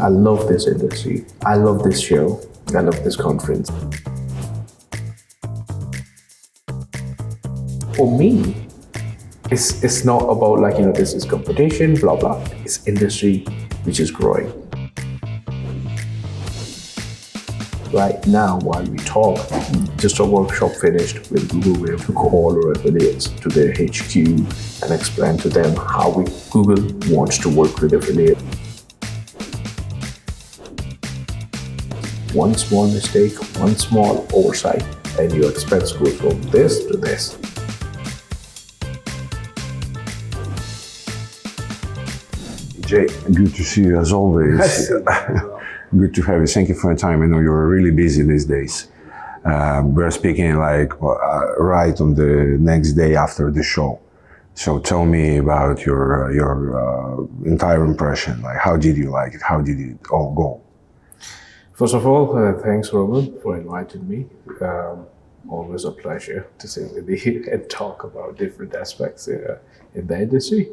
I love this industry. I love this show. I love this conference. For me, it's not about like, this is competition, blah, blah. It's industry which is growing. Right now, while we talk, just a workshop finished with Google. We have to call our affiliates to their HQ and explain to them how Google wants to work with affiliates. One small mistake, one small oversight, and your expense goes from this to this. Jay, good to see you as always. Good to have you. Thank you for your time. I know you're really busy these days. We're speaking right on the next day after the show. So tell me about your entire impression. Like, how did you like it? How did it all go? First of all, thanks, Roman, for inviting me. Always a pleasure to sit with you and talk about different aspects in the industry.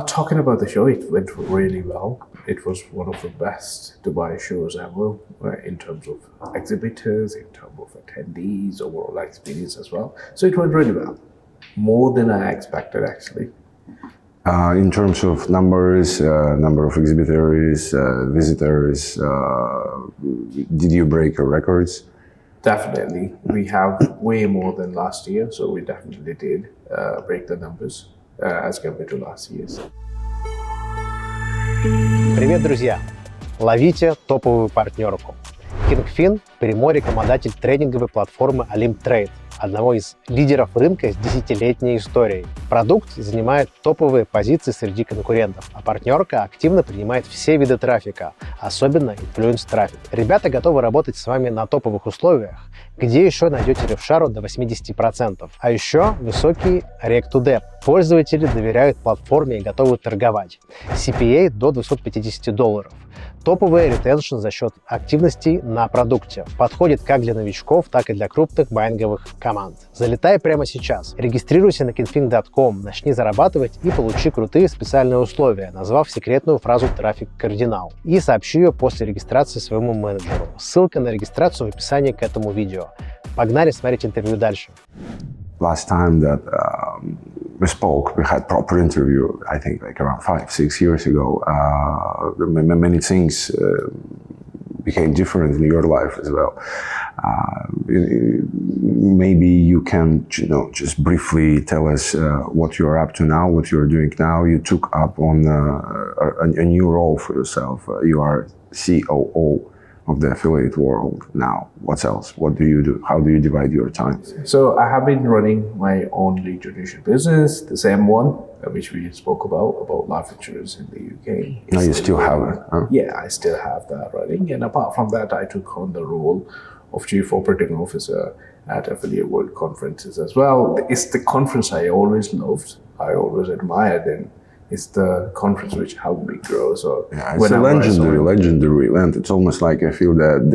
Talking about the show, it went really well. It was one of the best Dubai shows ever in terms of exhibitors, in terms of attendees, overall experience as well. So it went really well, more than I expected actually. In terms of numbers, number of exhibitors, visitors, did you break your records? Definitely. We have way more than last year, so we definitely did break the numbers as compared to last year's. Привет, друзья! Ловите топовую партнерку. Kingfin – прямой рекламодатель трейдинговой платформы Olymp Trade, одного из лидеров рынка с десятилетней историей. Продукт занимает топовые позиции среди конкурентов, а партнерка активно принимает все виды трафика, особенно инфлюенс-трафик. Ребята готовы работать с вами на топовых условиях, где еще найдете ревшару до 80%. А еще высокий rec-to-dep. Пользователи доверяют платформе и готовы торговать. CPA до $250. Топовый ретеншн за счет активностей на продукте. Подходит как для новичков, так и для крупных байинговых команд. Залетай прямо сейчас. Регистрируйся на kingfin.com, начни зарабатывать и получи крутые специальные условия, назвав секретную фразу «Трафик Cardinal». И сообщи ее после регистрации своему менеджеру. Ссылка на регистрацию в описании к этому видео. Погнали смотреть интервью дальше. Last time that we spoke, we had proper interview, I think like around 5-6 years ago. Many things became different in your life as well. Maybe you can, just briefly tell us what you're up to now, what you're doing now. You took up on a new role for yourself. You are COO of the affiliate world now. What else? What do you do? How do you divide your time? So I have been running my own lead generation business, the same one which we spoke about life insurance in the UK. No, you still have it, huh? Yeah, I still have that running. And apart from that, I took on the role of Chief Operating Officer at Affiliate World Conferences as well. It's the conference I always loved, I always admired, and it's the conference which helped me grow. So yeah, it's a legendary event. It's almost like I feel that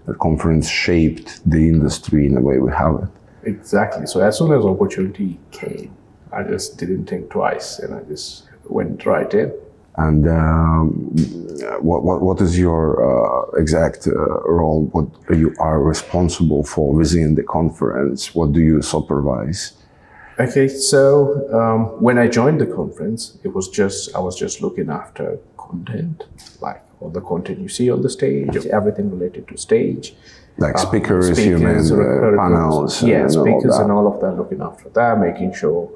the conference shaped the industry in the way we have it. Exactly. So as soon as opportunity came, I just didn't think twice, and I just went right in. And what is your exact role? What you are responsible for within the conference? What do you supervise? Okay, so when I joined the conference, I was just looking after content, like all the content you see on the stage, everything related to stage. Like speakers, panels, yeah, speakers and all of that, looking after that, making sure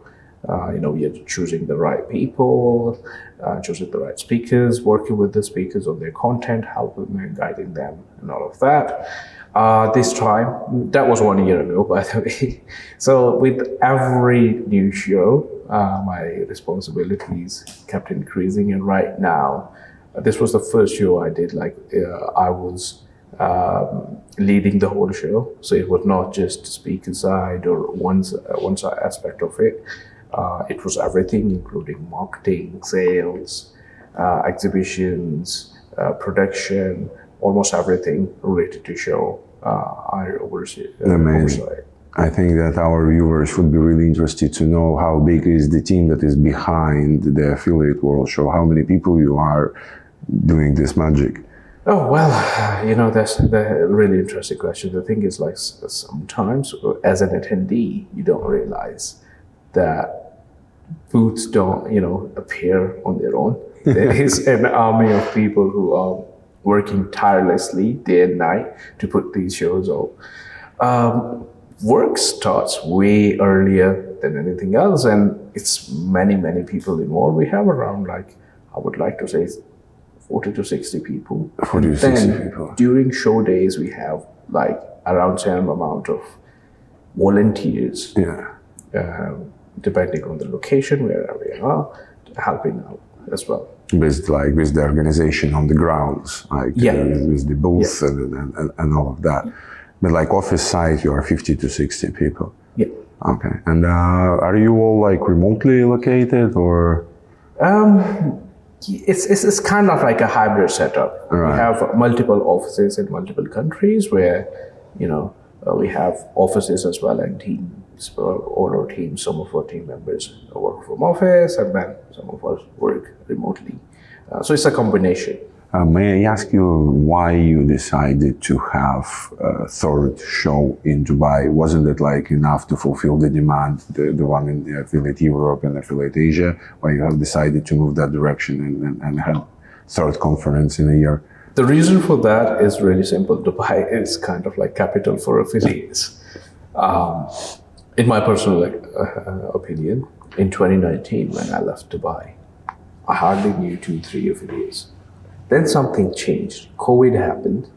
we are choosing the right people, choosing the right speakers, working with the speakers on their content, helping them, guiding them, and all of that. This time, that was 1 year ago, by the way. So with every new show, my responsibilities kept increasing, and right now, this was the first show I did. I was leading the whole show, so it was not just speaker side or one side aspect of it. It was everything, including marketing, sales, exhibitions, production, almost everything related to show. I oversee. I think that our viewers would be really interested to know how big is the team that is behind the Affiliate World Show, how many people you are, doing this magic? Oh, well, that's a really interesting question. The thing is, like, sometimes as an attendee, you don't realize that booths don't, appear on their own. There is an army of people who are working tirelessly day and night to put these shows on. Work starts way earlier than anything else, and it's many, many people involved. We have around, like, I would like to say 40 to 60 people. 40 to 60 people. During show days, we have like around same amount of volunteers, depending on the location, wherever we are, helping out as well. With the organization on the grounds, with the booth and all of that. But like office side, you are 50 to 60 people. Yeah. Okay. And are you all like remotely located or? It's kind of like a hybrid setup. Right. We have multiple offices in multiple countries where, we have offices as well and teams. All our teams, some of our team members work from office and then some of us work remotely. So it's a combination. May I ask you why you decided to have a third show in Dubai? Wasn't it like enough to fulfill the demand, the one in the affiliate Europe and affiliate Asia? Why you have decided to move that direction and have third conference in a year? The reason for that is really simple. Dubai is kind of like capital for affiliates. In my personal opinion, in 2019 when I left Dubai, I hardly knew 2-3 affiliates. Then something changed. COVID happened,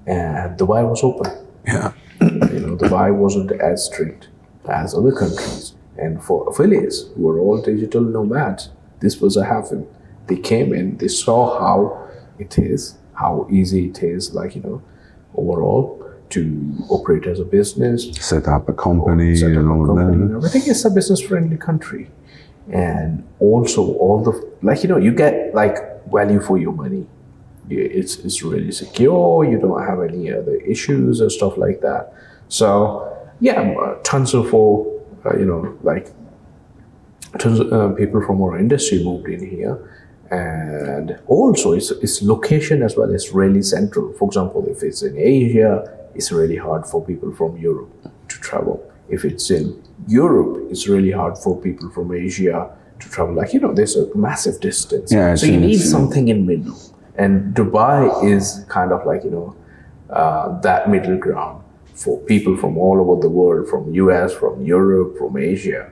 and Dubai was open. Yeah. Dubai wasn't as strict as other countries. And for affiliates who were all digital nomads, this was a haven. They came in, they saw how it is, how easy it is, overall, to operate as a business. Set up a company and all of that. Everything is a business-friendly country. And also all the, you get value for your money. It's really secure. You don't have any other issues and stuff like that. So tons of tons of people from our industry moved in here, and also its location as well is really central. For example, if it's in Asia, it's really hard for people from Europe to travel. If it's in Europe, it's really hard for people from Asia to travel. There's a massive distance. Yeah, so you need something in middle. And Dubai is kind of that middle ground for people from all over the world, from US, from Europe, from Asia,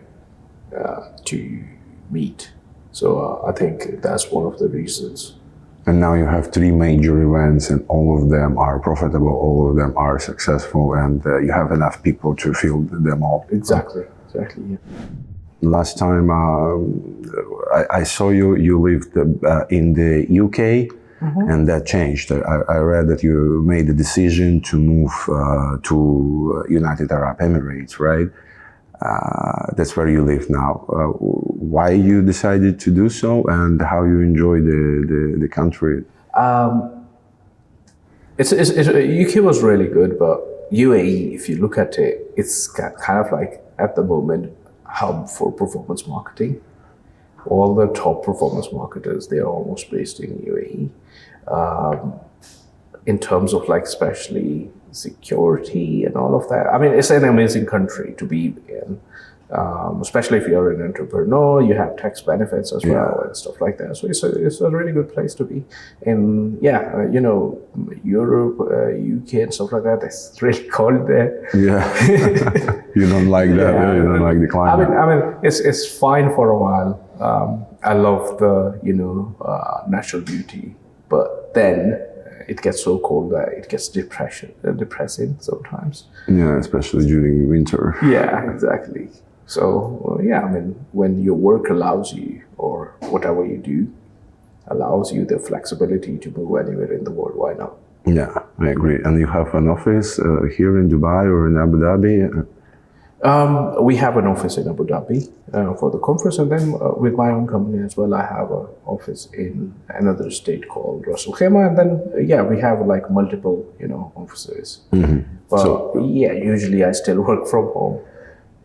to meet. So I think that's one of the reasons. And now you have 3 major events and all of them are profitable, all of them are successful, and you have enough people to fill them all. Exactly, yeah. Last time I saw you lived in the UK, and that changed. I read that you made the decision to move to United Arab Emirates, right? That's where you live now. Why you decided to do so, and how you enjoy the country? UK was really good, but UAE, if you look at it, it's kind of like at the moment hub for performance marketing. All the top performance marketers, they are almost based in UAE. In terms of especially security and all of that. I mean, it's an amazing country to be in, especially if you're an entrepreneur. You have tax benefits as well and stuff like that. So it's a really good place to be. And Europe, UK and stuff like that. It's really cold there. Yeah, you don't like that. Yeah. You don't like the climate. I mean, it's fine for a while. I love the natural beauty, but then it gets so cold that it gets depressing sometimes. Yeah, especially during winter. Yeah, exactly. So, when your work allows you, or whatever you do, allows you the flexibility to move anywhere in the world, why not? Yeah, I agree. And you have an office here in Dubai or in Abu Dhabi? We have an office in Abu Dhabi for the conference, and then with my own company as well, I have an office in another state called Ras Al Khaimah, and then we have multiple offices. Mm-hmm. But usually I still work from home.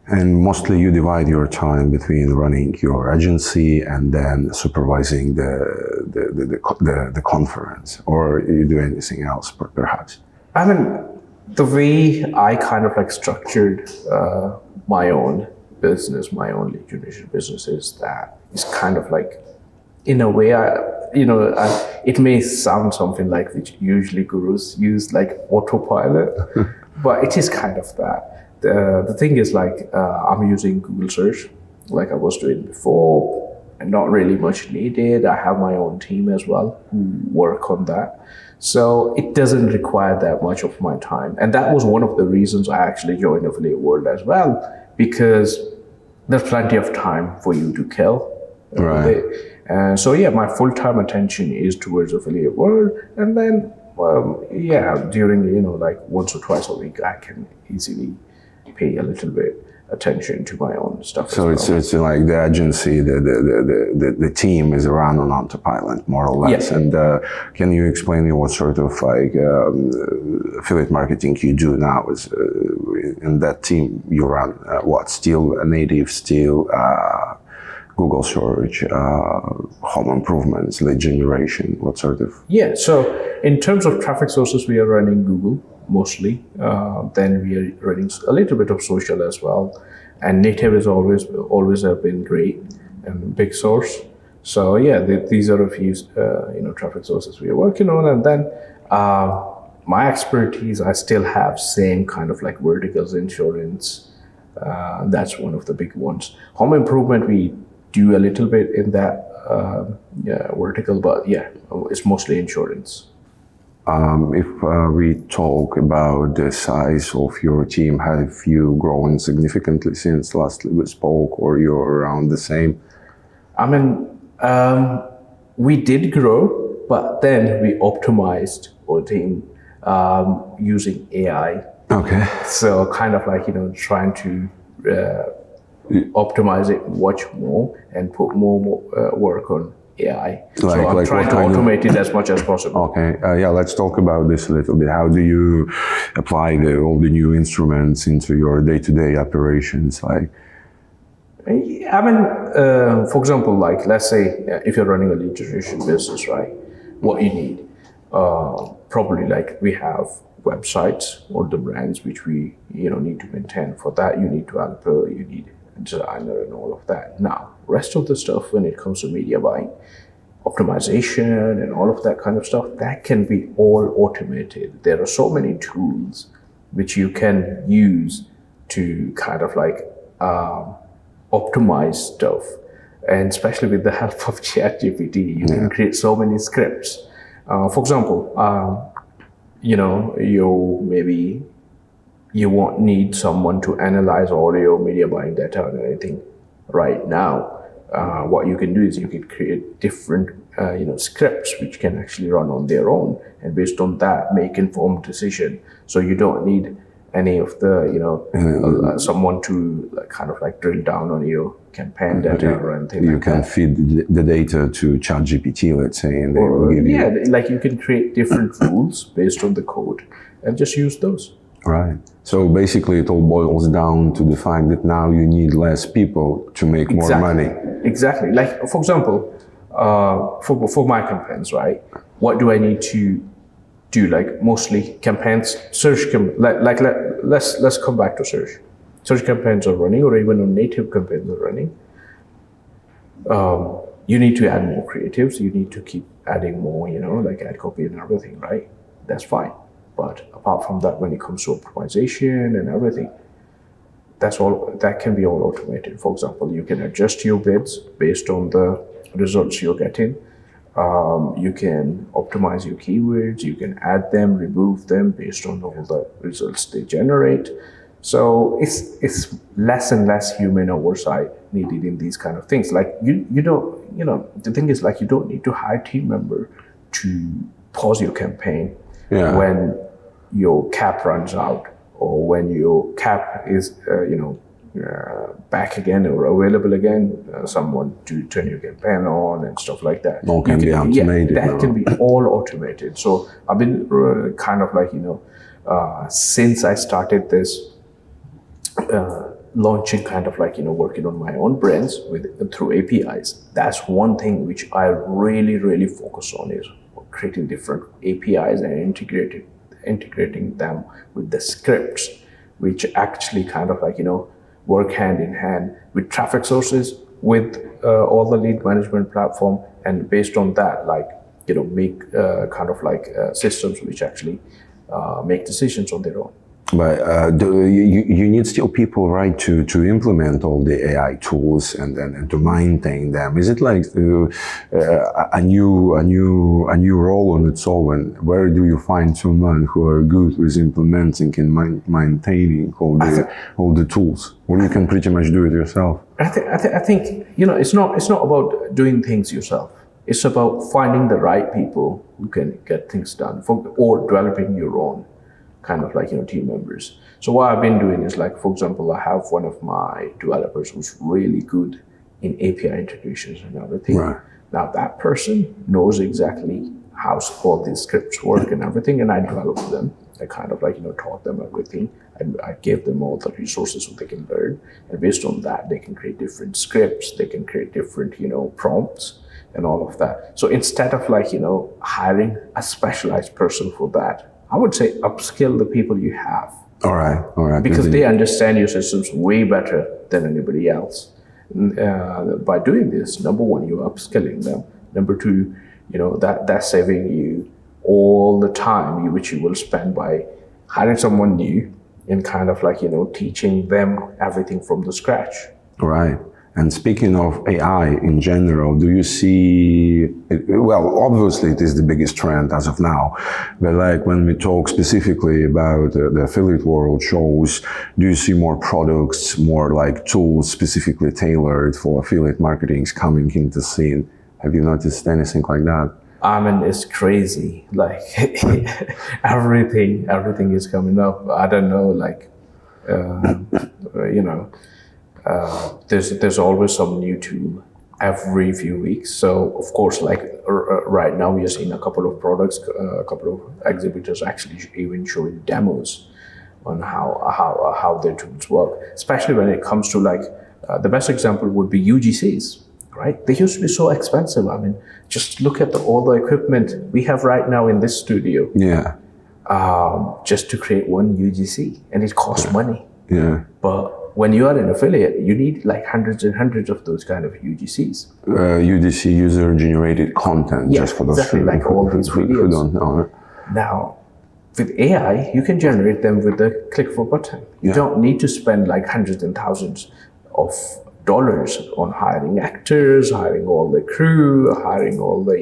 And mostly you divide your time between running your agency and then supervising the conference, or you do anything else perhaps? I mean, the way I kind of like structured my own business, my own lead generation business is that it's kind of like, in a way, it may sound something like which usually gurus use, like autopilot, but it is kind of that. The thing is like, I'm using Google search like I was doing before, and not really much needed. I have my own team as well who work on that. So it doesn't require that much of my time. And that was one of the reasons I actually joined Affiliate World as well, because there's plenty of time for you to kill. Right. So yeah, my full-time attention is towards Affiliate World, and then during like once or twice a week, I can easily pay a little bit attention to my own stuff. So as well. it's like the agency, the team is around on autopilot, more or less. Yeah. And can you explain me what sort of like affiliate marketing you do now? Is in that team you run what? Still native, still Google search, home improvements, lead generation. What sort of? Yeah. So in terms of traffic sources, we are running Google mostly. Then we are running a little bit of social as well, and native is always have been great and big source. So yeah, these are a few traffic sources we are working on, and then my expertise, I still have same kind of like verticals, insurance. That's one of the big ones. Home improvement, we do a little bit in that vertical, but yeah, it's mostly insurance. If we talk about the size of your team, have you grown significantly since lastly we spoke, or you're around the same? I mean, we did grow, but then we optimized our team using AI. Okay. So kind of like, trying to optimize it much more and put more work on AI. So I'm trying to automate it as much as possible. Okay, let's talk about this a little bit. How do you apply all the new instruments into your day-to-day operations? Like, I mean, for example, like let's say if you're running a lead generation business, right? What you need, probably like we have websites or the brands which we need to maintain. For that, you need developer, you need a designer, and all of that. Now, rest of the stuff when it comes to media buying, optimization, and all of that kind of stuff, that can be all automated. There are so many tools which you can use to kind of like optimize stuff. And especially with the help of ChatGPT, you can create so many scripts. For example, you won't need someone to analyze all your media buying data or anything right now. What you can do is you can create different scripts which can actually run on their own, and based on that make informed decision. So you don't need any of the someone to kind of like drill down on your campaign data or anything. You can feed the data to ChatGPT, let's say, and they will give you. Like you can create different rules based on the code and just use those. Right. So basically it all boils down to the fact that now you need less people to make more money. Exactly. Like, for example, for my campaigns, right? What do I need to do? Like mostly campaigns, search, let's come back to search. Search campaigns are running, or even on native campaigns are running. You need to add more creatives. You need to keep adding more, like ad copy and everything, right? That's fine. But apart from that, when it comes to optimization and everything, that can be all automated. For example, you can adjust your bids based on the results you're getting. You can optimize your keywords. You can add them, remove them based on all the results they generate. So it's less and less human oversight needed in these kind of things. Like the thing is, like, you don't need to hire a team member to pause your campaign when your cap runs out, or when your cap is back again or available again, someone to turn your campaign on and stuff like that. All can be automated. That can be all automated. So I've been kind of like, since I started this launching kind of like, working on my own brands through APIs. That's one thing which I really focus on, is creating different APIs and integrating them with the scripts, which actually kind of like, work hand in hand with traffic sources, with all the lead management platform, and based on that, like, make kind of like systems which actually make decisions on their own. But you need still people, right, to implement all the AI tools and to maintain them. Is it like a new role on its own? Where do you find someone who are good with implementing and maintaining all the tools? Or you can pretty much do it yourself? I think it's not about doing things yourself. It's about finding the right people who can get things done, or developing your own kind of like, team members. So what I've been doing is, like, for example, I have one of my developers who's really good in API integrations and everything. Right. Now that person knows exactly how all these scripts work and everything, and I developed them. I kind of like, taught them everything. I gave them all the resources so they can learn. And based on that, they can create different scripts, they can create different, prompts and all of that. So instead of like, hiring a specialized person for that, I would say upskill the people you have. All right. Because they understand your systems way better than anybody else. By doing this, number one, you're upskilling them. Number two, that's saving you all the time which you will spend by hiring someone new and kind of like, teaching them everything from the scratch. Right. And speaking of AI in general, do you see, well, obviously it is the biggest trend as of now, but like when we talk specifically about the affiliate world shows, do you see more products, more like tools specifically tailored for affiliate marketing coming into the scene? Have you noticed anything like that? I mean, it's crazy. Like everything is coming up. I don't know, like, there's always some new tool every few weeks. So of course, like right now we are seeing a couple of products, a couple of exhibitors actually even showing demos on how their tools work. Especially when it comes to like the best example would be UGCs, right? They used to be so expensive. I mean, just look at all the equipment we have right now in this studio. Yeah. Just to create one UGC, and it costs money. Yeah. But when you are an affiliate, you need like hundreds and hundreds of those kind of UGCs. UGC, user-generated content, Yeah, just for those exactly, like all these who videos. don't know. Now, with AI, you can generate them with a click of a button. You don't need to spend like hundreds and thousands of dollars on hiring actors, hiring all the crew, hiring all the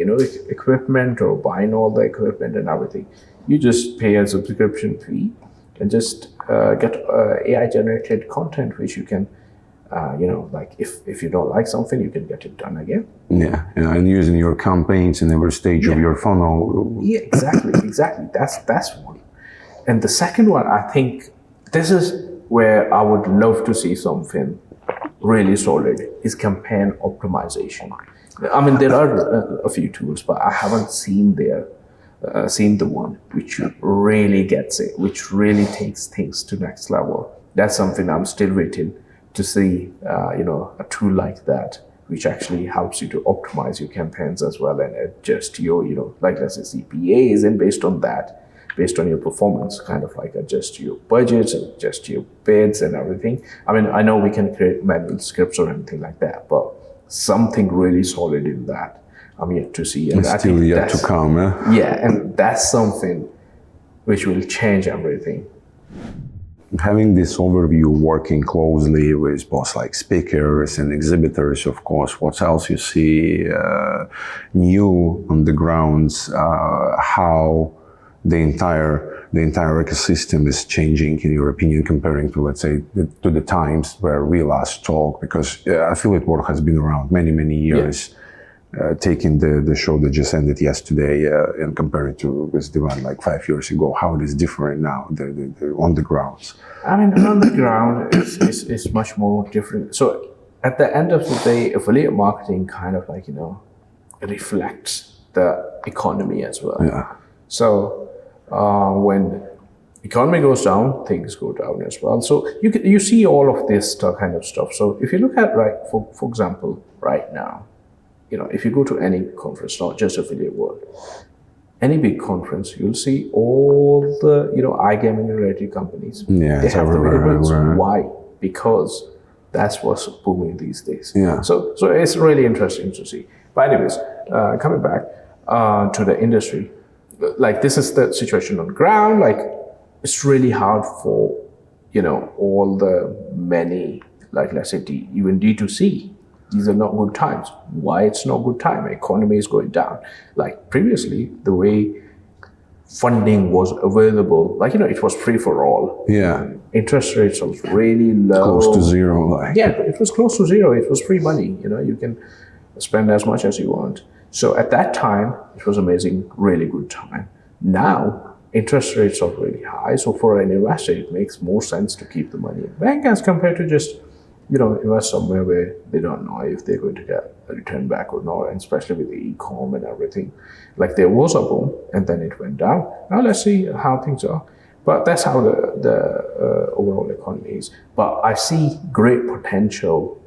equipment, or buying all the equipment and everything. You just pay a subscription fee and just get AI generated content, which you can, like if you don't like something, you can get it done again. Yeah, and using your campaigns in every stage of your funnel. Yeah, exactly. That's one. And the second one, I think this is where I would love to see something really solid, is campaign optimization. I mean, there are a few tools, but I haven't seen the one which really gets it, which really takes things to next level. That's something I'm still waiting to see, a tool like that, which actually helps you to optimize your campaigns as well and adjust your, like let's say CPAs, and based on that, based on your performance, kind of like adjust your budgets, adjust your bids and everything. I mean, I know we can create manual scripts or anything like that, but something really solid in that, I'm yet to see. And it's still yet to come, eh? Yeah, and that's something which will change everything. Having this overview, working closely with both like speakers and exhibitors, of course, what else you see new on the grounds, how the entire ecosystem is changing, in your opinion, comparing to, let's say, to the times where we last talked, because affiliate world has been around many years. Yeah. Taking the show that just ended yesterday and comparing to with the one like 5 years ago, how it is different now, the on the grounds? I mean, on the ground, it's much more different. So at the end of the day, affiliate marketing kind of like, reflects the economy as well. Yeah. So when economy goes down, things go down as well. So you see all of this kind of stuff. So if you look at, right, for example, right now, if you go to any conference, not just Affiliate World, any big conference, you'll see all the, iGaming related companies. Yeah, they it's have the everywhere. billboards. Why? Because that's what's booming these days. Yeah. So it's really interesting to see. But anyways, coming back to the industry, like this is the situation on the ground. Like it's really hard for, all the many, like let's say even D2C. These are not good times. Why it's not good time? Economy is going down. Like previously, the way funding was available, like, it was free for all. Yeah. Interest rates was really low. Close to zero. Like. Yeah, it was close to zero. It was free money. You can spend as much as you want. So at that time, it was amazing, really good time. Now, interest rates are really high. So for an investor, it makes more sense to keep the money in bank as compared to just invest somewhere where they don't know if they're going to get a return back or not, and especially with the e-com and everything. Like there was a boom and then it went down. Now let's see how things are. But that's how the overall economy is. But I see great potential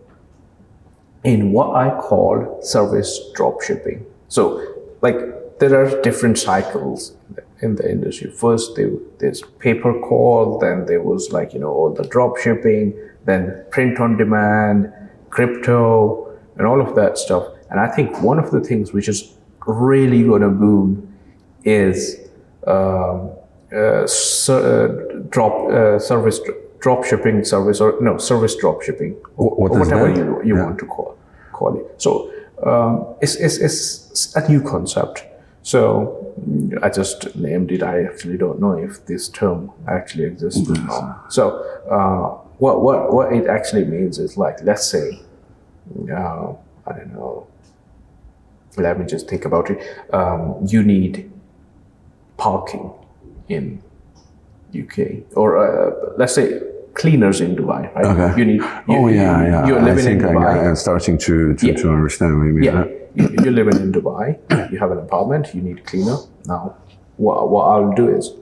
in what I call service drop shipping. So like there are different cycles in the industry. First there's pay-per-call, then there was all the drop shipping, then print on demand, crypto, and all of that stuff. And I think one of the things which is really going to boom is service drop shipping, service drop shipping, or whatever you want to call it. So it's a new concept. So I just named it. I actually don't know if this term actually exists or not. So what it actually means is, like, let's say, I don't know, let me just think about it. You need parking in UK, or let's say cleaners in Dubai, right? Okay. You need. You're living in Dubai. I'm starting to understand what you mean. Yeah. You're living in Dubai. You have an apartment. You need a cleaner. Now, what I'll do is,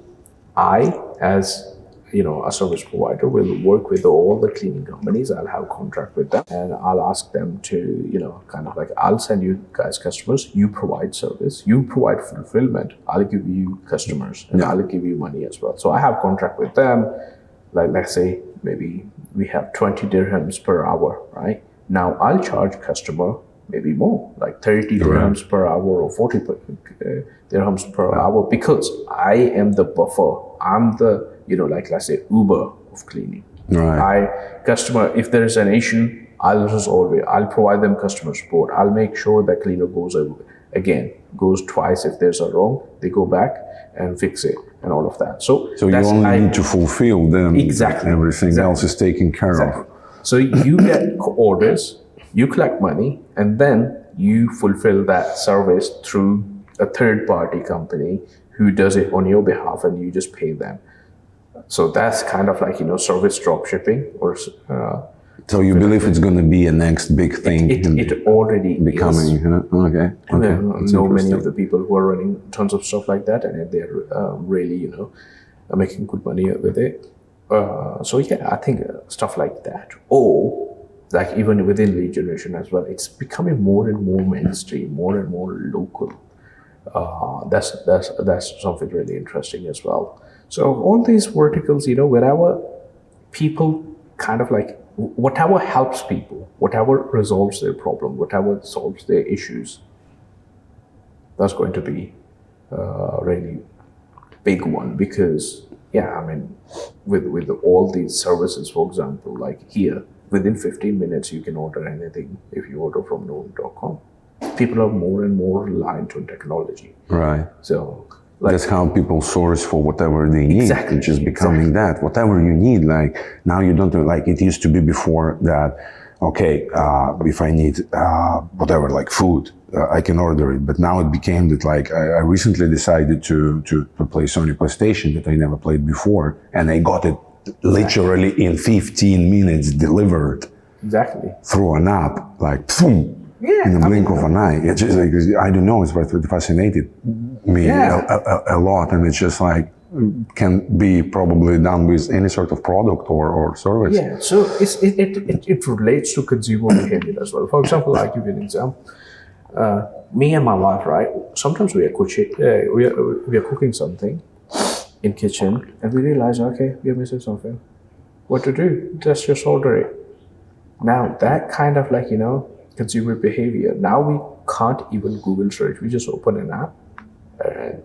I, as a service provider, will work with all the cleaning companies. I'll have a contract with them, and I'll ask them to, kind of like, I'll send you guys customers. You provide service. You provide fulfillment. I'll give you customers, and I'll give you money as well. So I have contract with them. Like, let's say maybe we have 20 dirhams per hour, right? Now I'll charge customer maybe more, like 30 dirhams per hour or 40 dirhams per hour, because I am the buffer. I'm the, like, let's say, Uber of cleaning. Right. Customer, if there is an issue, I'll resolve it. I'll provide them customer support. I'll make sure that cleaner goes twice. If there's a wrong, they go back and fix it and all of that. So you only need to fulfill them. Exactly. Everything else is taken care of. So you get orders, you collect money, and then you fulfill that service through a third-party company who does it on your behalf, and you just pay them. So that's kind of like, service drop shipping, or. So you believe it's going to be a next big thing? It already becoming. is. Okay. I know many of the people who are running tons of stuff like that, and they're really, making good money with it. So yeah, I think stuff like that, or like even within lead generation as well, it's becoming more and more mainstream, more and more local. That's something really interesting as well. So all these verticals, wherever people kind of like, whatever helps people, whatever resolves their problem, whatever solves their issues, that's going to be a really big one. Because with all these services, for example, like here, within 15 minutes you can order anything if you order from noon.com. People are more and more reliant on technology. Right. So that's how people source for whatever they need. Exactly. It's just becoming that. Whatever you need, like now you don't do, like it used to be before that, okay, if I need whatever, like food, I can order it. But now it became that, like, I recently decided to play Sony PlayStation that I never played before, and I got it literally in 15 minutes delivered. Exactly. Through an app, like, boom. Yeah, in the blink of an eye. It's just like, I don't know, it's fascinated me a lot. And it's just like, can be probably done with any sort of product or service. Yeah, so it relates to consumer behavior as well. For example, I'll give you an example. Me and my wife, right? Sometimes we are cooking something in kitchen, and we realize, okay, we are missing something. What to do? Just order it. Now that kind of consumer behavior. Now we can't even Google search. We just open an app and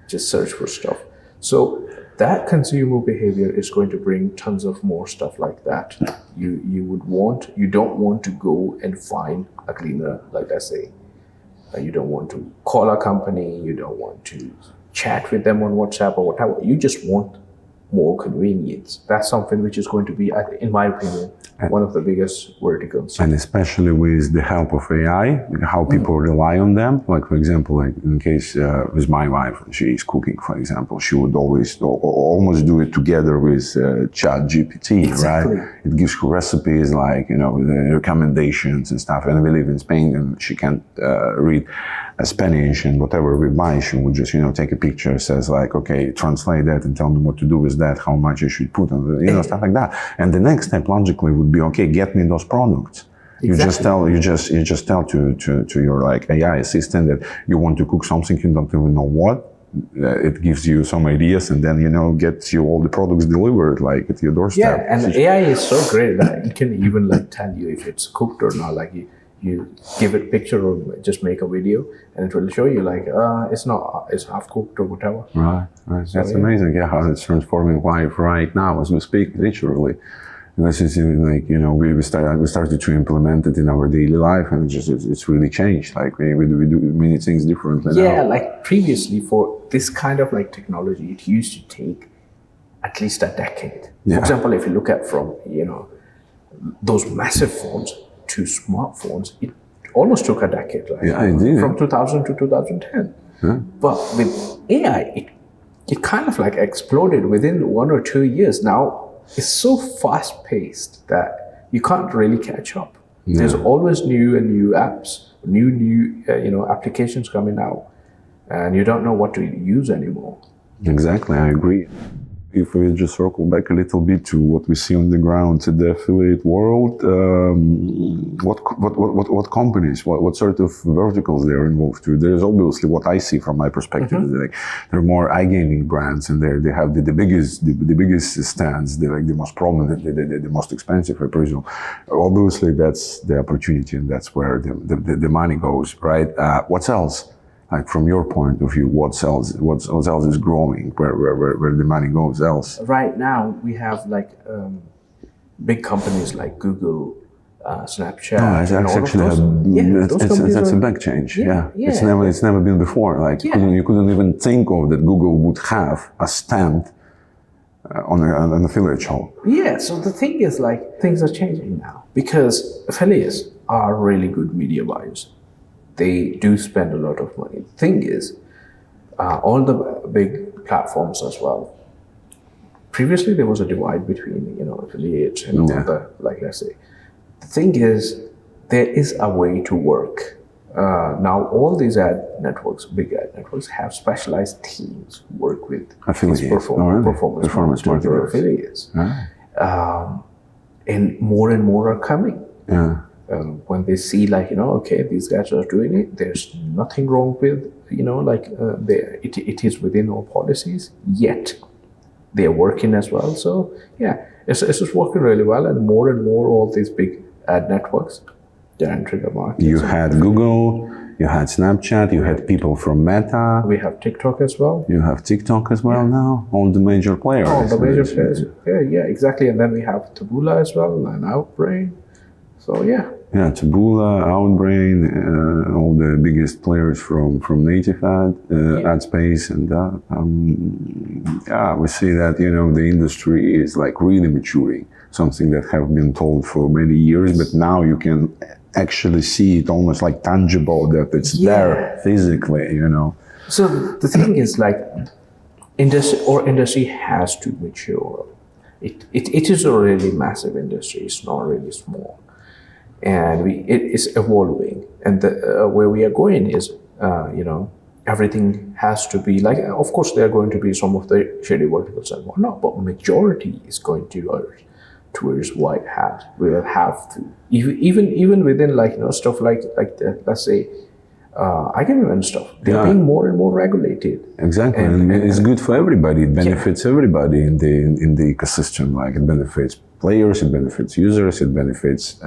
just search for stuff. So that consumer behavior is going to bring tons of more stuff like that. You don't want to go and find a cleaner, like I say. You don't want to call a company. You don't want to chat with them on WhatsApp or whatever. You just want more convenience. That's something which is going to be, in my opinion, one of the biggest verticals. And especially with the help of AI, how people rely on them. Like, for example, like in case with my wife, she is cooking, for example, she would always almost do it together with ChatGPT, Exactly. right? It gives her recipes, like, the recommendations and stuff. And we live in Spain and she can't read Spanish, and whatever we buy, she would just, take a picture, says like, okay, translate that and tell me what to do with that, how much I should put on the, stuff like that. And the next step logically would be, okay, get me those products. You Exactly. just tell to your like AI assistant that you want to cook something, you don't even know what. It gives you some ideas and then, gets you all the products delivered like at your doorstep. Yeah, and AI is so great that it can even tell you if it's cooked or not. Like you give it a picture or just make a video and it will show you it's half cooked or whatever. Right. That's amazing. Yeah, how it's transforming life right now as we speak, literally. And this is like, we started to implement it in our daily life, and it's really changed. Like we do many things differently now. Yeah, like previously for this kind of technology, it used to take at least a decade. Yeah. For example, if you look at from, those massive phones to smartphones, it almost took a decade. Yeah, it did. From 2000 to 2010. Yeah. But with AI, it kind of exploded within 1 or 2 years. Now it's so fast paced that you can't really catch up. Yeah. There's always new and new apps, new applications coming out, and you don't know what to use anymore. Exactly, I agree. If we just circle back a little bit to what we see on the ground in the affiliate world, what companies, what sort of verticals they are involved to? There is obviously what I see from my perspective. Like they're more iGaming brands, and they have the biggest stands, the most prominent, the most expensive, I presume. Obviously, that's the opportunity, and that's where the money goes, right? What else? Like from your point of view, what else is growing? Where the money goes else? Right now, we have big companies like Google, Snapchat. No, it's and all of actually those. that's a big change. Yeah. Yeah. It's never been before. Like you couldn't even think of that Google would have a stand on an affiliate shop. Yeah. So the thing is, things are changing now because affiliates are really good media buyers. They do spend a lot of money. The thing is, all the big platforms as well. Previously, there was a divide between affiliates and all the let's say. The thing is, there is a way to work. Now, all these big ad networks, have specialized teams who work with affiliates, performance marketing affiliates, and more are coming. Yeah. When they see okay, these guys are doing it, there's nothing wrong with it is within our policies, yet they're working as well. So yeah, it's just working really well, and more all these big ad networks, they're entering the market. You had Google, you had Snapchat, you had people from Meta. We have TikTok as well. You have TikTok as well now. All the major players. All the major players. Yeah, exactly. And then we have Taboola as well and Outbrain. So yeah. Yeah, Taboola, Outbrain, all the biggest players from native ad space, and we see that the industry is really maturing. Something that have been told for many years, but now you can actually see it almost tangible, that it's there physically. So the thing is, industry has to mature. It is a really massive industry. It's not really small. And it is evolving, and where we are going is, everything has to be like, of course there are going to be some of the shady verticals and whatnot, but majority is going towards white hat. We'll have to even within like stuff like the, let's say iGaming and stuff, they're being more and more regulated. Exactly, and it's good for everybody. It benefits everybody in the ecosystem. Like it benefits players, it benefits users, it benefits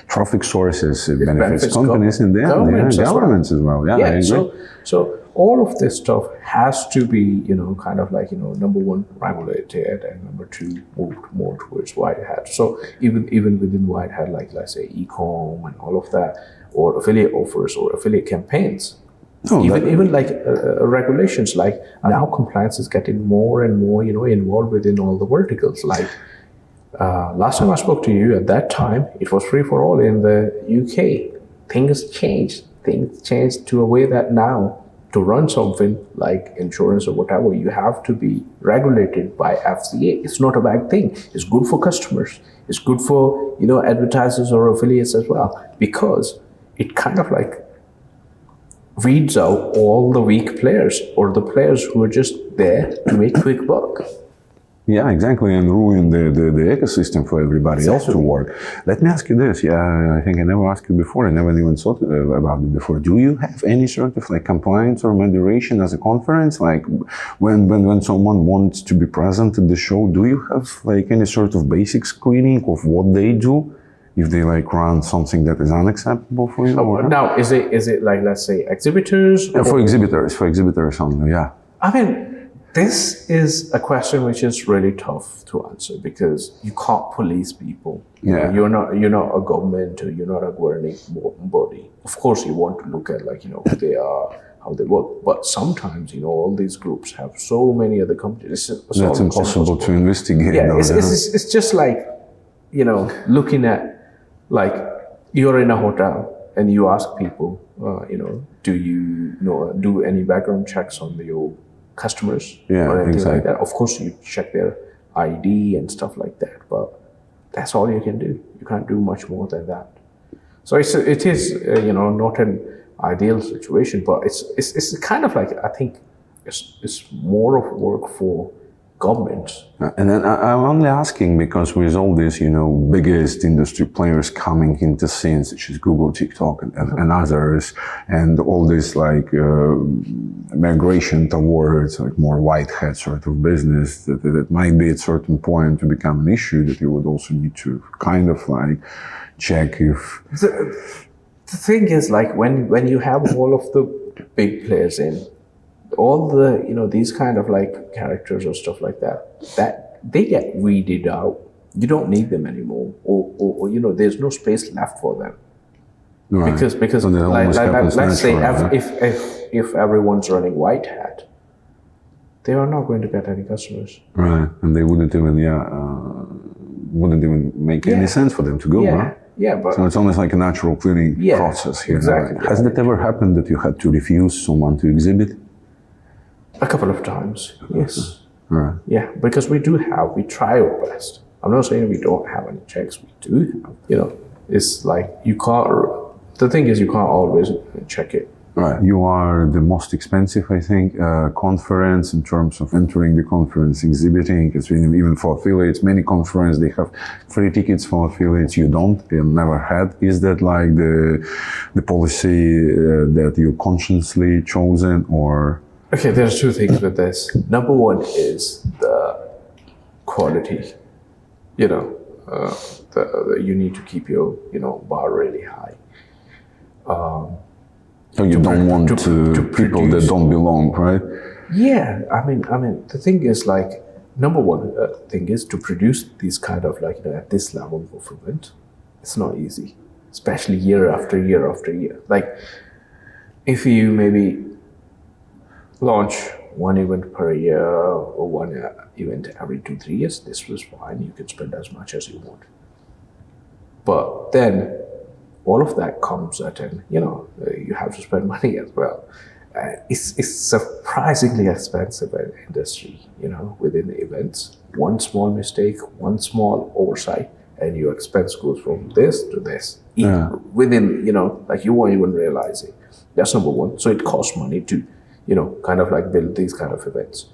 traffic sources, it benefits companies in the end, governments as well. Yeah, I agree. So all of this stuff has to be, kind of like, number one, regulated, and number two, moved more towards white hat. So even within white hat, like let's say e-com and all of that, or affiliate offers or affiliate campaigns, even like regulations, like now compliance is getting more and more, involved within all the verticals. Like last time I spoke to you, at that time, it was free for all in the UK. Things changed. Things changed to a way that now, to run something like insurance or whatever, you have to be regulated by FCA. It's not a bad thing. It's good for customers. It's good for, advertisers or affiliates as well, because it kind of like weeds out all the weak players or the players who are just there to make quick buck. Yeah, exactly, and ruin the ecosystem for everybody else to work. Let me ask you this. Yeah, I think I never asked you before. I never even thought about it before. Do you have any sort of like compliance or moderation as a conference? Like when someone wants to be present at the show, do you have like any sort of basic screening of what they do? If they like run something that is unacceptable for you? Now, is it like, let's say, exhibitors? Yeah, for exhibitors only, yeah. I mean, this is a question which is really tough to answer, because you can't police people. Yeah. You're not a government, or you're not a governing body. Of course, you want to look at like, who they are, how they work. But sometimes, all these groups have so many other companies. That's impossible to investigate. Yeah, it's just like, looking at, like, you're in a hotel and you ask people, do you do any background checks on your customers or anything like that? Of course, you check their ID and stuff like that, but that's all you can do. You can't do much more than that. So it is not an ideal situation, but it's kind of like, I think it's more of work for governments. And then I'm only asking because with all these, biggest industry players coming into scenes, such as Google, TikTok, and others, and all this like migration towards like more white hat sort of business, that might be at a certain point to become an issue that you would also need to kind of like check if... The thing is, like, when you have all of the big players in, all the, these kind of like characters or stuff like that they get weeded out. You don't need them anymore, or there's no space left for them. Right. Because let's say if everyone's running white hat, they are not going to get any customers. Right, and they wouldn't even make any sense for them to go, huh? Yeah, but so it's almost like a natural cleaning process here. Exactly. Has that ever happened that you had to refuse someone to exhibit? A couple of times, yes. Right. Yeah, because we try our best. I'm not saying we don't have any checks, we do have. It's like the thing is, you can't always check it. Right. You are the most expensive, I think, conference in terms of entering the conference, exhibiting. It's even for affiliates. Many conferences, they have free tickets for affiliates. You don't. You never had. Is that like the policy that you consciously chosen, or? Okay, there's two things with this. Number one is the quality. You need to keep your bar really high. So you don't want to people that don't belong, right? Yeah, I mean, the thing is, like, number one thing is to produce these kind of like at this level of event. It's not easy, especially year after year after year. Like, if you maybe launch one event per year or one event every 2-3 years, this was fine. You can spend as much as you want. But then all of that comes at an, you have to spend money as well. It's surprisingly expensive industry, within the events. One small mistake, one small oversight, and your expense goes from this to this. Within, like, you won't even realize it. That's number one. So it costs money to kind of like build these kind of events.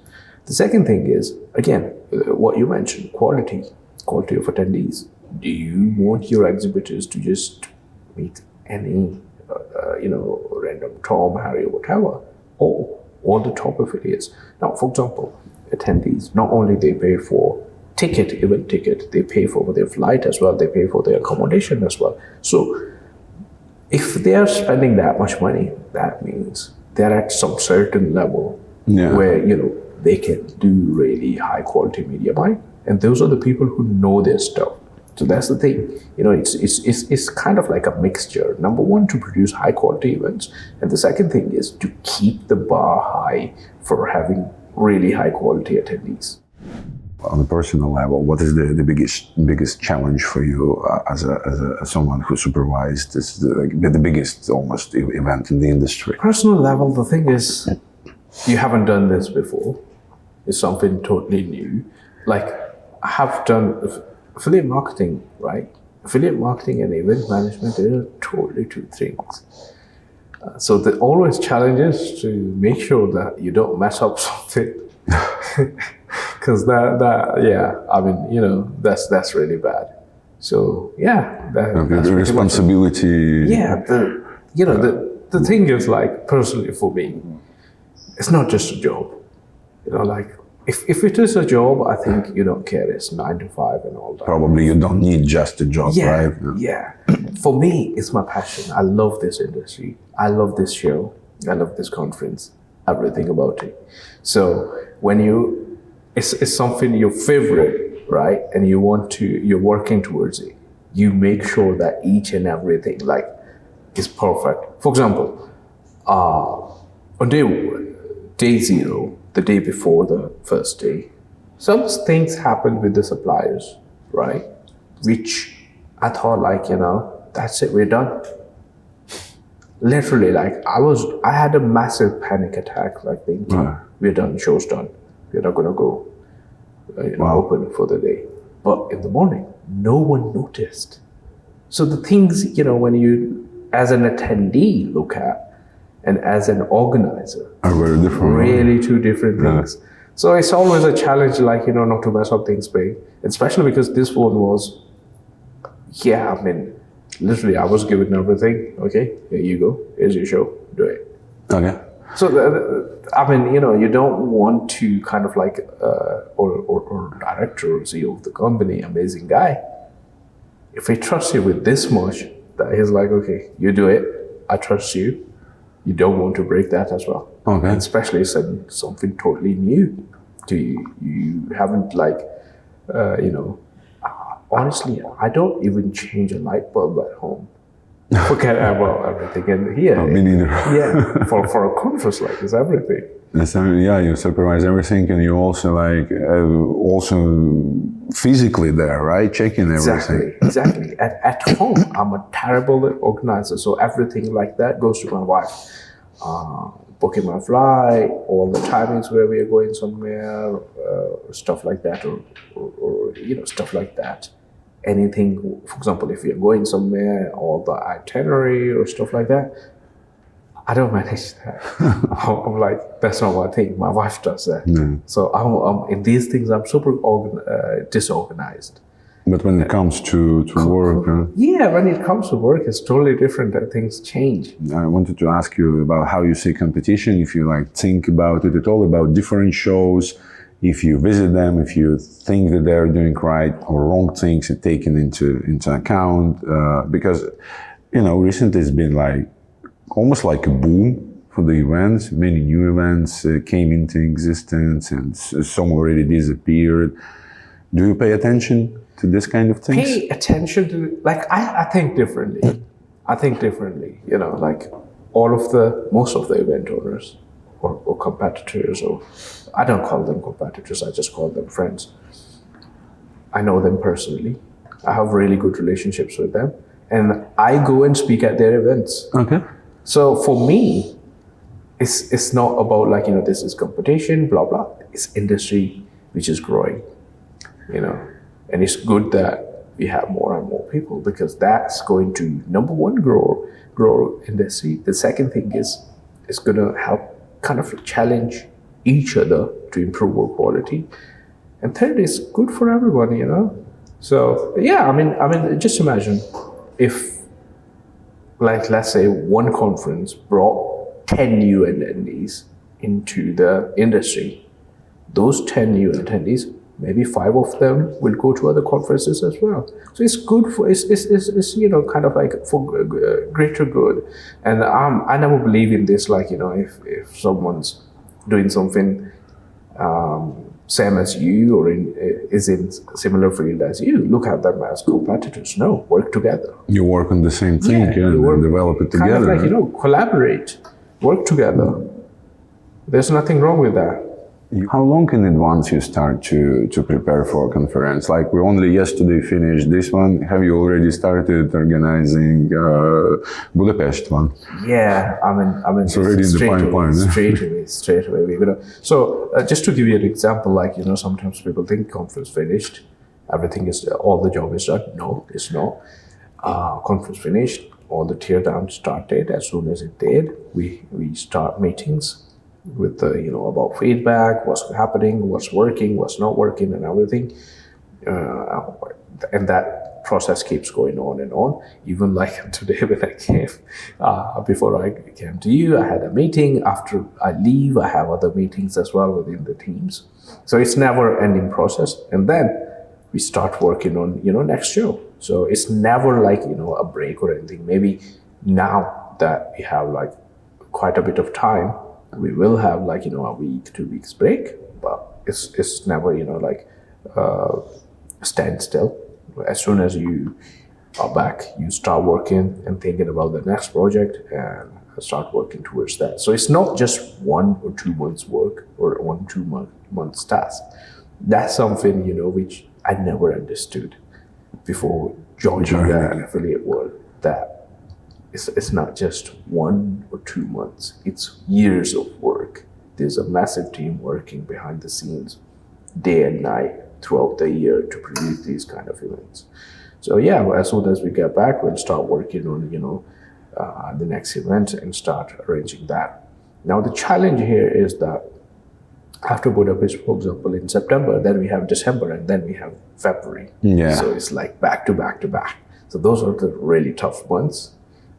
The second thing is, again, what you mentioned, quality of attendees. Do you want your exhibitors to just meet any, random Tom, Harry, whatever, or all the top affiliates? Now, for example, attendees, not only they pay for event ticket, they pay for their flight as well, they pay for their accommodation as well. So if they are spending that much money, that means they're at some certain level where, they can do really high quality media buying. And those are the people who know their stuff. So that's the thing, it's kind of like a mixture. Number one, to produce high quality events. And the second thing is to keep the bar high for having really high quality attendees. On a personal level, what is the biggest challenge for you as someone who supervised the biggest almost event in the industry? Personal level, the thing is, you haven't done this before. It's something totally new. Like, I have done affiliate marketing, right? Affiliate marketing and event management are totally two things. So the always challenge is to make sure that you don't mess up something. Because that's really bad. So that's the responsibility. The thing is, like, personally for me, it's not just a job. Like, if it is a job, I think you don't care. It's 9 to 5 and all that. Probably you don't need just a job, right? Yeah. For me, it's my passion. I love this industry. I love this show. I love this conference. Everything about it. So when it's something your favorite, right? And you're working towards it. You make sure that each and everything is perfect. For example, on day 0, the day before the first day, some things happened with the suppliers, right? Which I thought, that's it, we're done. Literally, I had a massive panic attack, thinking, we're done, show's done. We're not gonna go open for the day. But in the morning, no one noticed. So the things, when you, as an attendee, look at, and as an organizer, are very different. Really two different things. So it's always a challenge, not to mess up things big. Especially because this one was, literally I was given everything. Okay, here you go. Here's your show. Do it. Okay. So, you don't want to kind of or director or CEO of the company, amazing guy. If he trusts you with this much, that he's like, okay, you do it. I trust you. You don't want to break that as well. Okay. And especially something totally new to you. You haven't honestly, I don't even change a light bulb at home. Forget about everything in here. Me neither. For a conference like this, everything. You supervise everything, and you also physically there, right? Checking everything. Exactly. At home, I'm a terrible organizer, so everything like that goes to my wife. Booking my flight, all the timings where we are going somewhere, stuff like that, or stuff like that. Anything, for example, if you're going somewhere, all the itinerary or stuff like that, I don't manage that. I'm like, that's not my thing. My wife does that. So I'm in these things, I'm super disorganized. But when it comes to work... when it comes to work, it's totally different. Things change. I wanted to ask you about how you see competition, if you think about it at all, about different shows, if you visit them, if you think that they're doing right or wrong things and taken into account. Because, recently it's been almost like a boom for the events. Many new events came into existence and some already disappeared. Do you pay attention to this kind of things? Pay attention to, I think differently. Most of the event owners or competitors, or I don't call them competitors, I just call them friends. I know them personally. I have really good relationships with them. And I go and speak at their events. Okay. So for me, it's not about this is competition, blah, blah. It's industry which is growing, And it's good that we have more and more people, because that's going to, number one, grow industry. The second thing is it's going to help kind of challenge each other to improve our quality. And third is good for everyone, you know. So yeah, I mean, just imagine if, like, let's say one conference brought 10 new attendees into the industry. Those 10 new attendees, maybe 5 of them will go to other conferences as well. So it's good for, it's you know, kind of like for greater good. And I never believe in this, like, you know, if someone's doing something same as you or is in similar field as you, look at them as competitors. No, work together. You work on the same thing, and develop it together. Kind of like, right? you know, collaborate, work together. There's nothing wrong with that. How long in advance you start to prepare for a conference? Like, we only yesterday finished this one. Have you already started organizing Budapest one? Yeah, I mean, it's already in the pipeline. Straight away. We're gonna. So just to give you an example, like, you know, sometimes people think conference finished, everything is, all the job is done. No, it's not. Conference finished, all the tear down start date. As soon as it did, we start meetings with the, you know, about feedback, what's happening, what's working, what's not working, and everything. And that process keeps going on and on. Even like today when I came, before I came to you, I had a meeting. After I leave, I have other meetings as well within the teams. So it's never ending process. And then we start working on, you know, next show. So it's never like, you know, a break or anything. Maybe now that we have like quite a bit of time, we will have like, you know, a week, 2 weeks break, but it's never, you know, like stand still. As soon as you are back, you start working and thinking about the next project and start working towards that. So it's not just 1 or 2 months work or 1 or 2 months task. That's something, you know, which I never understood before joining the affiliate world, that it's not just 1 or 2 months, it's years of work. There's a massive team working behind the scenes, day and night, throughout the year to produce these kind of events. So yeah, as soon as we get back, we'll start working on, you know, the next event and start arranging that. Now the challenge here is that after Budapest, for example, in September, then we have December, and then we have February. Yeah. So it's like back to back to back. So those are the really tough months.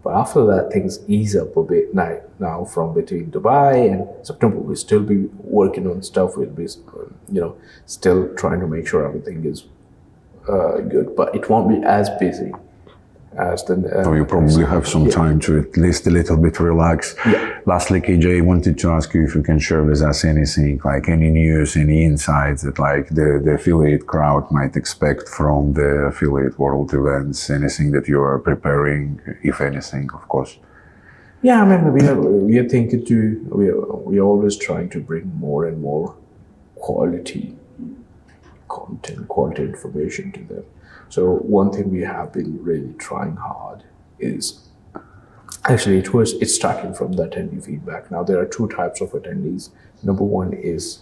But after that, things ease up a bit now from between Dubai and September. We'll still be working on stuff. We'll be, you know, still trying to make sure everything is good. But it won't be as busy as the... So you probably have some time to at least a little bit relax. Yeah. Lastly, KJ, I wanted to ask you if you can share with us anything, like any news, any insights that like the affiliate crowd might expect from the affiliate world events, anything that you are preparing, if anything, of course. Yeah, I mean, we are thinking we are always trying to bring more and more quality content, quality information to them. So one thing we have been really trying hard is, actually it's starting from the attendee feedback. Now there are 2 types of attendees. Number one is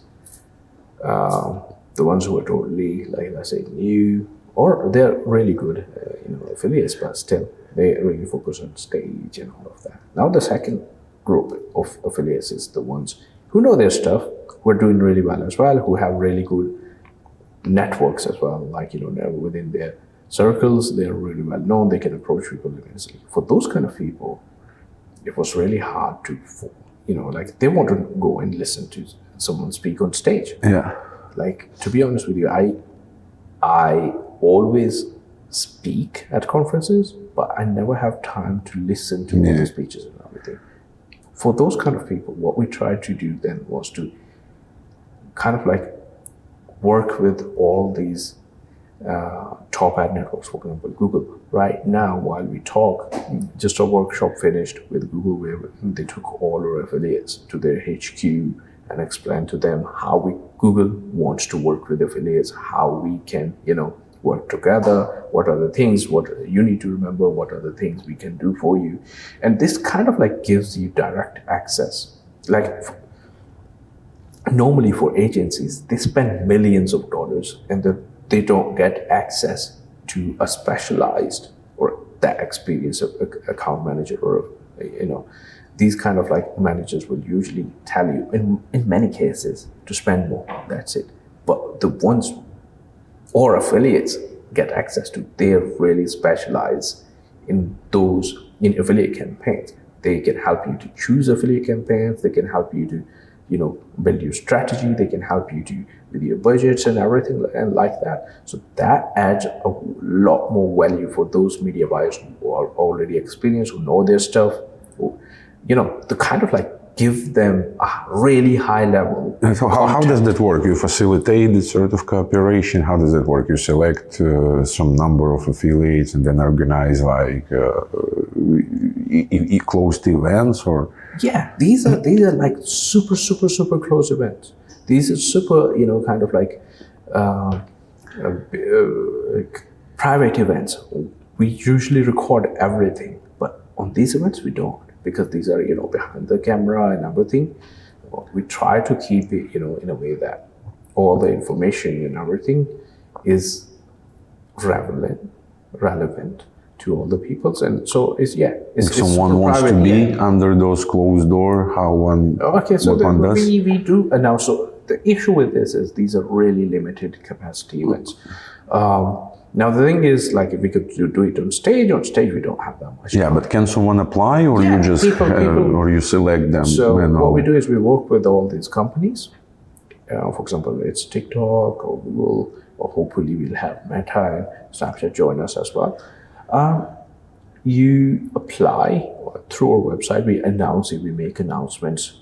the ones who are totally, like, let's say, new, or they're really good, you know, affiliates, but still they really focus on stage and all of that. Now the second group of affiliates is the ones who know their stuff, who are doing really well as well, who have really good networks as well, like, you know, within their circles, they're really well known, they can approach people easily. For those kind of people, it was really hard to, you know, like, they want to go and listen to someone speak on stage. Yeah. Like, to be honest with you, I always speak at conferences, but I never have time to listen to all the speeches and everything. For those kind of people, what we tried to do then was to kind of like work with all these top ad networks, for example, Google. Right now, while we talk, just a workshop finished with Google where they took all our affiliates to their HQ and explained to them how Google wants to work with affiliates, how we can, you know, work together, what are the things, what you need to remember, what are the things we can do for you. And this kind of like gives you direct access. Like, normally for agencies, they spend millions of dollars and they don't get access to a specialized or that experienced account manager or, you know, these kind of like managers will usually tell you in many cases to spend more. That's it. But the ones or affiliates get access to, they really specialize in affiliate campaigns. They can help you to choose affiliate campaigns. They can help you to, build your strategy. They can help you to with your budgets and everything and like that. So that adds a lot more value for those media buyers who are already experienced, who know their stuff. To kind of like give them a really high level. And so how does that work? You facilitate this sort of cooperation? How does that work? You select some number of affiliates and then organize like closed events, or? Yeah, these are like super close events. These are super, kind of like private events. We usually record everything, but on these events we don't, because these are, behind the camera and everything. We try to keep it, in a way that all the information and everything is relevant to all the peoples. And so if someone wants to be under those closed door, how one does? We do announce. So the issue with this is these are really limited capacity events. Now the thing is, like, if we could do it on stage we don't have that much. Yeah, but can someone apply, or you just or you select them? So what we do is we work with all these companies. For example, it's TikTok or Google, or hopefully we'll have Meta and Snapchat join us as well. You apply through our website. We announce it. We make announcements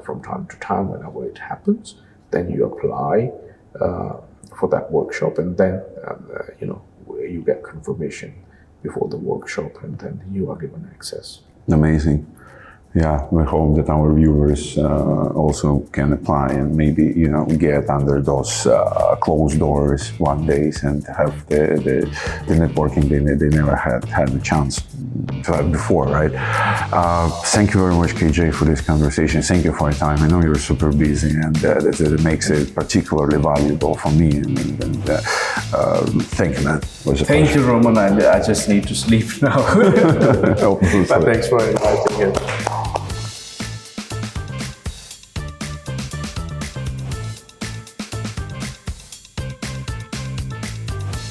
from time to time whenever it happens. Then you apply for that workshop, and then you get confirmation before the workshop, and then you are given access. Amazing. Yeah, we hope that our viewers also can apply and maybe get under those closed doors one day and have the networking they never had the chance to have before, right? Thank you very much, KJ, for this conversation. Thank you for your time. I know you're super busy, and that makes it particularly valuable for me. And thank you, man. Thank you, Roman. I just need to sleep now. But thanks for inviting me.